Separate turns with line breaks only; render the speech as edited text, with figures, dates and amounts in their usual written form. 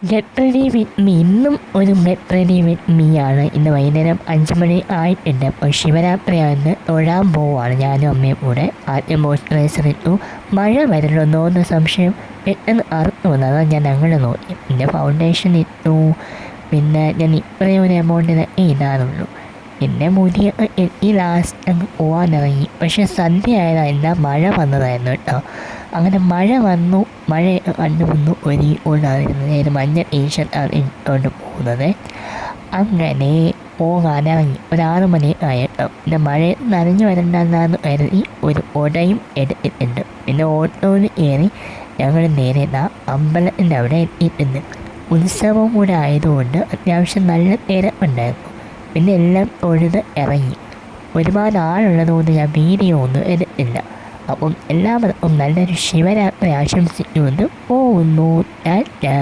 Get ready with me ഇന്നും ഒരു get ready with me ആണ്. ഇന്ന് വൈകുന്നേരം 5 മണി ആയിട്ടുണ്ട്. അപ്പോൾ ശിവരാത്രിയാണെന്ന് തൊഴാൻ പോവുകയാണ് ഞാനും അമ്മയും കൂടെ. ആദ്യം മോയ്സ്ചറൈസർ ഇട്ടു. മഴ വരണമെന്നോ എന്ന് സംശയം പെട്ടെന്ന് അറുത്തു വന്നത് ഞാൻ അങ്ങനെ നോക്കി. പിന്നെ ഫൗണ്ടേഷൻ ഇട്ടു. പിന്നെ ഞാൻ ഇത്രയും ഒരു എമൗണ്ടിനൊക്കെ ഇടാറുള്ളൂ. പിന്നെ മുടിയൊക്കെ കെട്ടി ലാസ്റ്റ് അങ്ങ് പോകാനിറങ്ങി. പക്ഷെ സന്ധ്യ ആയതായില്ല, മഴ വന്നതായിരുന്നു കേട്ടോ. അങ്ങനെ മഴ വന്നു. മഴയൊക്കെ കണ്ടു വന്നു ഒരുങ്ങിക്കൊണ്ടായിരുന്നു. ഒരു മഞ്ഞ ടീഷർട്ടാണ് ഇട്ടുകൊണ്ട് പോകുന്നത്. അങ്ങനെ പോകാനിറങ്ങി. ഒരു 6 മണി ആയിട്ടോ. പിന്നെ മഴ നനഞ്ഞു വരണ്ടെന്നാന്ന് കരുതി ഒരു കുടയും എടുത്തിട്ടുണ്ട്. പിന്നെ ഓട്ടോയിൽ കയറി ഞങ്ങൾ നേരെ അമ്പലത്തിൻ്റെ അവിടെ എത്തിയിട്ടുണ്ട്. ഉത്സവം കൂടെ ആയതുകൊണ്ട് അത്യാവശ്യം നല്ല തിരക്കുണ്ടായിരുന്നു. പിന്നെ എല്ലാം തൊഴുത് ഇറങ്ങി. ഒരുപാട് ആളുള്ളതുകൊണ്ട് ഞാൻ വീഡിയോ ഒന്നും എടുത്തില്ല. അപ്പം എല്ലാവർക്കും നല്ലൊരു ശിവരാത്രി ആശംസിച്ചുകൊണ്ട് പോകുന്നു. ടാറ്റാ.